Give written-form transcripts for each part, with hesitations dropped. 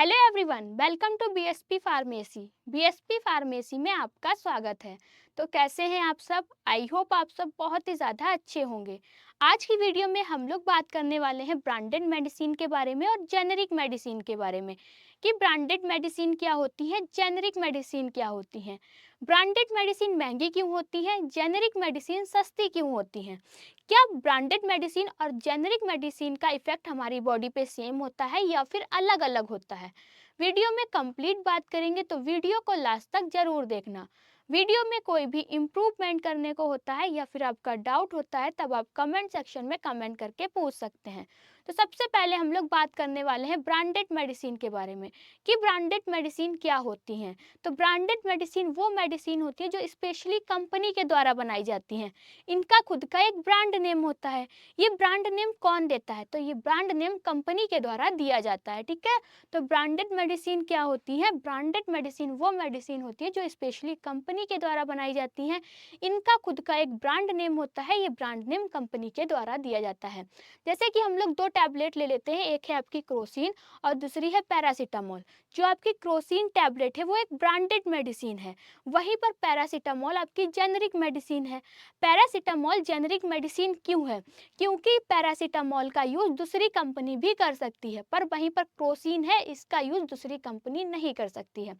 Hello everyone, welcome to BSP pharmacy. BSP pharmacy में आपका स्वागत है। तो कैसे हैं आप सब? आई होप आप सब बहुत ही ज़्यादा अच्छे होंगे। आज की वीडियो में हम लोग बात करने वाले हैं ब्रांडेड मेडिसिन के बारे में और जेनेरिक मेडिसिन के बारे में कि ब्रांडेड मेडिसिन क्या होती है, जेनेरिक मेडिसिन क्या होती हैं। ब्रांडेड मेडिसिन महंगी क्यों होती है, जेनेरिक मेडिसिन सस्ती क्यों होती हैं। क्या ब्रांडेड मेडिसिन और जेनेरिक मेडिसिन का इफेक्ट हमारी बॉडी पे सेम होता है या फिर अलग अलग होता है। वीडियो में कंप्लीट बात करेंगे तो वीडियो को लास्ट तक जरूर देखना। वीडियो में कोई भी इम्प्रूवमेंट करने को होता है या फिर आपका डाउट होता है तब आप कमेंट सेक्शन में कमेंट करके पूछ सकते हैं। तो सबसे पहले हम लोग बात करने वाले हैं ब्रांडेड मेडिसिन के बारे में कि ब्रांडेड मेडिसिन क्या होती हैं। तो ब्रांडेड मेडिसिन वो मेडिसिन होती है जो स्पेशली कंपनी के द्वारा बनाई जाती हैं। इनका खुद का एक ब्रांड नेम होता है। ये ब्रांड नेम कौन देता है? तो ये ब्रांड नेम कंपनी के द्वारा दिया जाता है। ठीक है। तो ब्रांडेड मेडिसिन क्या होती है? ब्रांडेड मेडिसिन वो मेडिसिन होती है जो स्पेशली कंपनी के द्वारा बनाई जाती हैं। इनका खुद का एक ब्रांड नेम होता है। ये ब्रांड नेम कंपनी के द्वारा दिया जाता है। जैसे कि हम लोग दो टैबलेट ले लेते हैं, एक है आपकी क्रोसिन और दूसरी है पैरासीटामोल। जो आपकी क्रोसिन टैबलेट है वो एक ब्रांडेड मेडिसिन है, वहीं पर पैरासीटामोल आपकी जेनरिक मेडिसिन है। पैरासीटामोल जेनरिक मेडिसिन क्यों है? क्योंकि पैरासीटामोल का यूज़ दूसरी कंपनी भी कर सकती है, पर वहीं पर क्रोसिन है, इसका यूज़ दूसरी कंपनी नहीं कर सकती है।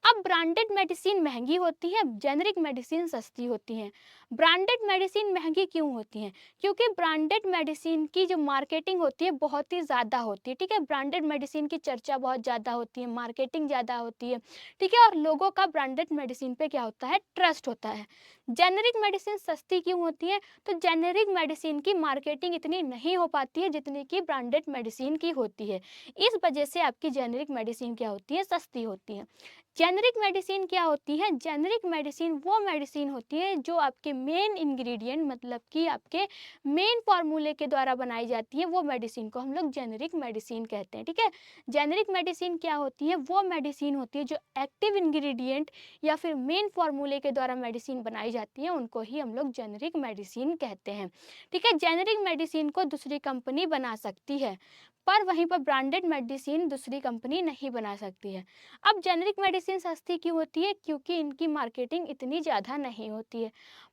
अब ब्रांडेड मेडिसिन महंगी होती है, जेनरिक मेडिसिन सस्ती होती हैं। ब्रांडेड मेडिसिन महंगी क्यों होती हैं? क्योंकि ब्रांडेड मेडिसिन की जो मार्केटिंग होती है बहुत ही ज़्यादा होती है। ठीक है। ब्रांडेड मेडिसिन की चर्चा बहुत ज़्यादा होती है, मार्केटिंग ज़्यादा होती है। ठीक है। और लोगों का ब्रांडेड मेडिसिन पे क्या होता है? ट्रस्ट होता है। जेनरिक मेडिसिन सस्ती क्यों होती है? तो जेनरिक मेडिसिन की मार्केटिंग इतनी नहीं हो पाती है जितनी कि ब्रांडेड मेडिसिन की होती है। इस वजह से आपकी जेनरिक मेडिसिन क्या होती है? सस्ती होती है। जेनरिक मेडिसिन क्या होती है? जेनरिक मेडिसिन वो मेडिसिन होती है जो आपके मेन इंग्रेडिएंट मतलब कि आपके मेन फार्मूले के द्वारा बनाई जाती है। वो मेडिसिन को हम लोग जेनरिक मेडिसिन कहते हैं। ठीक है। जेनरिक मेडिसिन क्या होती है? वो मेडिसिन होती है जो एक्टिव इंग्रेडिएंट या फिर मेन फार्मूले के द्वारा मेडिसिन बनाई जाती है, उनको ही हम लोग जेनरिक मेडिसिन कहते हैं। ठीक है। जेनरिक मेडिसिन को दूसरी कंपनी बना सकती है, पर वहीं पर ब्रांडेड मेडिसिन दूसरी कंपनी नहीं बना सकती है। अब जेनरिक मेडिसिन सस्ती क्यों होती है? क्योंकि इनकी मार्केटिंग इतनी ज़्यादा नहीं होती है।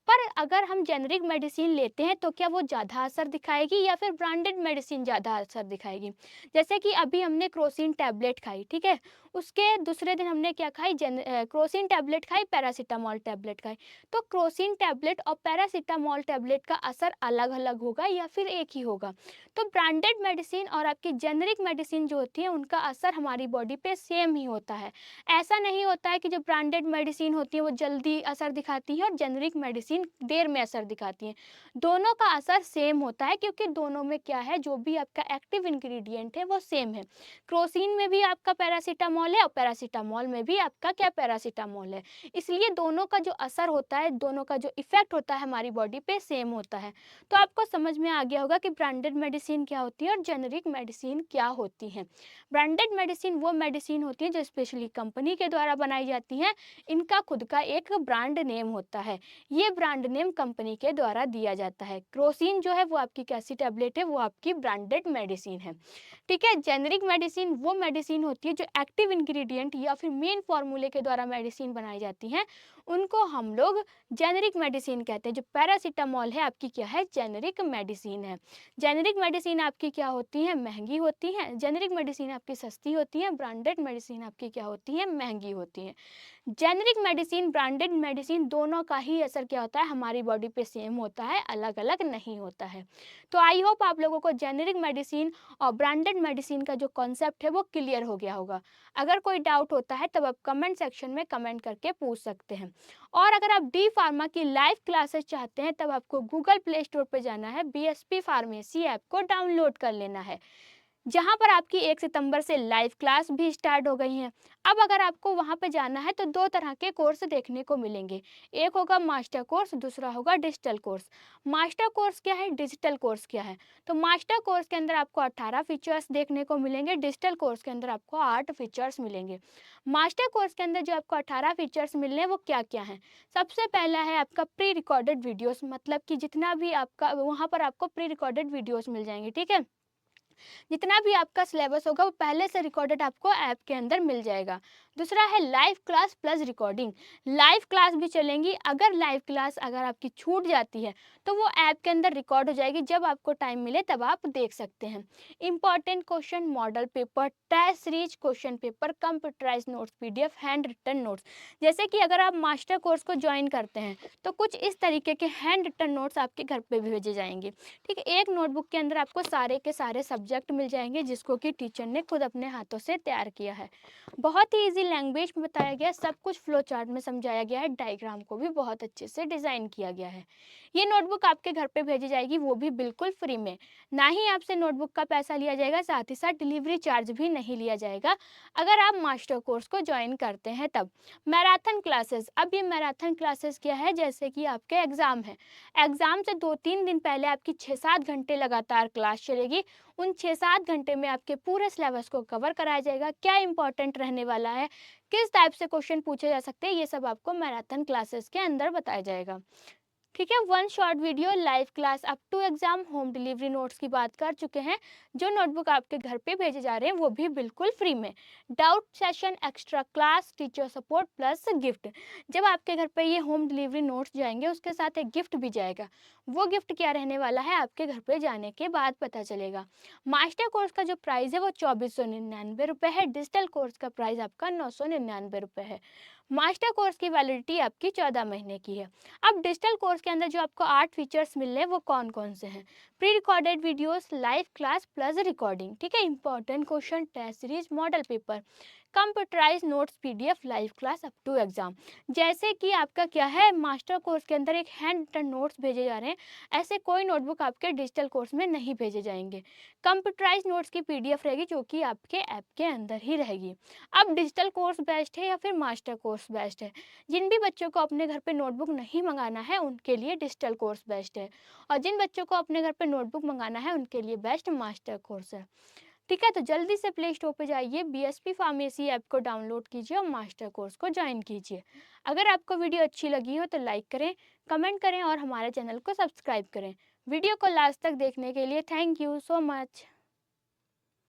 पर अगर हम जेनरिक मेडिसिन लेते हैं तो क्या वो ज़्यादा असर दिखाएगी या फिर ब्रांडेड मेडिसिन ज़्यादा असर दिखाएगी? जैसे कि अभी हमने क्रोसिन टैबलेट खाई, ठीक है, उसके दूसरे दिन हमने क्या खाई? क्रोसिन टैबलेट खाई, पैरासीटामोल टैबलेट खाई। तो क्रोसिन टैबलेट और पैरासीटामोल टैबलेट का असर अलग अलग होगा या फिर एक ही होगा? तो ब्रांडेड मेडिसिन और आपकी जेनरिक मेडिसिन जो होती है उनका असर हमारी बॉडी पे सेम ही होता है। ऐसा नहीं होता है कि जो ब्रांडेड मेडिसिन होती है वो जल्दी असर दिखाती है और जेनरिक मेडिसिन देर में असर दिखाती है। दोनों का असर सेम होता है क्योंकि दोनों में क्या है, जो भी आपका एक्टिव इंग्रेडिएंट है वो सेम है। क्रोसिन में भी आपका पैरासीटामोल है और पैरासीटामोल में भी आपका क्या, पैरासीटामोल है। इसलिए दोनों का जो असर होता है, दोनों का जो इफेक्ट होता है हमारी बॉडी पे सेम होता है। तो आपको समझ में आ गया होगा कि ब्रांडेड मेडिसिन क्या होती है और जेनरिक मेडिसिन क्या होती है। ब्रांडेड मेडिसिन वो मेडिसिन होती है जो स्पेशली कंपनी के द्वारा बनाई जाती हैं। इनका खुद का एक ब्रांड नेम होता है। ये ब्रांड नेम कंपनी के द्वारा दिया जाता है। क्रोसिन जो है वो आपकी कैसी टैबलेट है? वो आपकी ब्रांडेड मेडिसिन है। ठीक है। जेनरिक मेडिसिन वो मेडिसिन होती है जो एक्टिव इंग्रेडिएंट या फिर मेन फार्मूले के द्वारा मेडिसिन बनाई जाती हैं, उनको हम लोग जेनरिक मेडिसिन कहते हैं। जो पैरासीटामोल है आपकी क्या है? जेनरिक मेडिसिन है। जेनरिक मेडिसिन आपकी क्या होती है? महंगी होती है। जेनरिक मेडिसिन आपकी सस्ती होती है। ब्रांडेड मेडिसिन आपकी क्या होती है? महंगी होती है। जेनरिक मेडिसिन ब्रांडेड मेडिसिन दोनों का ही असर क्या होता है? हमारी बॉडी पे सेम होता है, अलग अलग नहीं होता है। तो आई होप आप लोगों को जेनरिक मेडिसिन और ब्रांडेड मेडिसिन का जो कॉन्सेप्ट है वो क्लियर हो गया होगा। अगर कोई डाउट होता है तब आप कमेंट सेक्शन में कमेंट करके पूछ सकते हैं। और अगर आप डी फार्मा की लाइव क्लासेस चाहते हैं तब आपको गूगल प्ले स्टोर पर जाना है, बीएसपी फार्मेसी ऐप को डाउनलोड कर लेना है, जहां पर आपकी 1 सितंबर से लाइव क्लास भी स्टार्ट हो गई हैं। अब अगर आपको वहां पे जाना है तो दो तरह के कोर्स देखने को मिलेंगे। एक होगा मास्टर कोर्स, दूसरा होगा डिजिटल कोर्स। मास्टर कोर्स क्या है, डिजिटल कोर्स क्या है? तो मास्टर कोर्स के अंदर आपको 18 फीचर्स देखने को मिलेंगे, डिजिटल कोर्स के अंदर आपको 8 फीचर्स मिलेंगे। मास्टर कोर्स के अंदर जो आपको 18 फीचर्स मिलने हैं वो क्या क्या हैं? सबसे पहला है आपका प्री रिकॉर्डेड वीडियोस, मतलब कि जितना भी आपका वहाँ पर आपको प्री रिकॉर्डेड वीडियोस मिल जाएंगे। ठीक है। जितना भी आपका सिलेबस होगा वो पहले से रिकॉर्डेड आपको ऐप के अंदर मिल जाएगा। दूसरा है live class plus recording. Live class भी चलेंगी, अगर आपकी छूट जाती है तो वो ऐप के अंदर रिकॉर्ड हो जाएगी, जब आपको टाइम मिले तब आप देख सकते हैं। Important question, model paper, test series question paper, computerize notes, PDF, handwritten notes. जैसे कि अगर आप मास्टर कोर्स को ज्वाइन करते हैं तो कुछ इस तरीके के हैंड रिटन नोट्स आपके घर पे भी भेजे जाएंगे। ठीक है, एक नोटबुक के अंदर आपको सारे के सारे सब्जेक्ट मिल जाएंगे जिसको कि टीचर ने खुद अपने हाथों से तैयार किया है। बहुत ही इजी लैंग्वेज में बताया गया है, सब कुछ फ्लो चार्ट में समझाया गया है, डायग्राम को भी बहुत अच्छे से डिज़ाइन किया गया है। ये नोटबुक आपके घर पे भेजी जाएगी, वो भी बिल्कुल फ्री में। ना ही आपसे नोटबुक का पैसा लिया जाएगा, साथ ही साथ डिलीवरी चार्ज भी नहीं लिया जाएगा अगर आप मास्टर कोर्स को ज्वाइन करते हैं तब। मैराथन क्लासेस, अब ये मैराथन क्लासेस क्या है, जैसे कि आपके एग्ज़ाम है, एग्ज़ाम से 2-3 दिन पहले आपकी 6-7 घंटे लगातार क्लास चलेगी। उन 6-7 घंटे में आपके पूरे सिलेबस को कवर कराया जाएगा, क्या इंपॉर्टेंट रहने वाला है, किस टाइप से क्वेश्चन पूछे जा सकते हैं, ये सब आपको मैराथन क्लासेस के अंदर बताया जाएगा। ठीक है, one short video, live class up to exam, home delivery notes की बात कर चुके हैं। जो नोटबुक आपके घर पे भेजे जा रहे हैं वो भी बिल्कुल फ्री में। Doubt session, extra class, teacher support plus gift. जब आपके घर पे ये होम डिलीवरी नोट्स जाएंगे उसके साथ एक गिफ्ट भी जाएगा। वो गिफ्ट क्या रहने वाला है आपके घर पे जाने के बाद पता चलेगा। मास्टर कोर्स का जो प्राइस है वो 2499 रुपये है। डिजिटल कोर्स का प्राइस आपका 999 रुपये है। मास्टर कोर्स की वैलिडिटी आपकी 14 महीने की है। अब डिजिटल कोर्स के अंदर जो आपको 8 फीचर्स मिल रहे हैं वो कौन कौन से हैं? Pre recorded videos, live class plus recording, ठीक है, important question, test series, model paper, computerize notes, PDF, live class up to exam. जैसे कि आपका क्या है, मास्टर कोर्स के अंदर एक हैंड रिटन नोट्स भेजे जा रहे हैं, ऐसे कोई नोटबुक आपके डिजिटल कोर्स में नहीं भेजे जाएंगे। कंप्यूटराइज नोट्स की पीडीएफ रहेगी जो कि आपके ऐप के अंदर ही रहेगी। अब डिजिटल कोर्स बेस्ट है या फिर मास्टर कोर्स बेस्ट है? जिन भी बच्चों को अपने घर पे नोटबुक नहीं मंगाना है उनके लिए डिजिटल कोर्स बेस्ट है, और जिन बच्चों को अपने घर पे नोटबुक मंगाना है उनके लिए बेस्ट मास्टर कोर्स है। ठीक है, तो जल्दी से प्ले स्टोर पे जाइए, बीएसपी फार्मेसी ऐप को डाउनलोड कीजिए और मास्टर कोर्स को ज्वाइन कीजिए। अगर आपको वीडियो अच्छी लगी हो तो लाइक करें, कमेंट करें और हमारे चैनल को सब्सक्राइब करें। वीडियो को लास्ट तक देखने के लिए थैंक यू सो मच।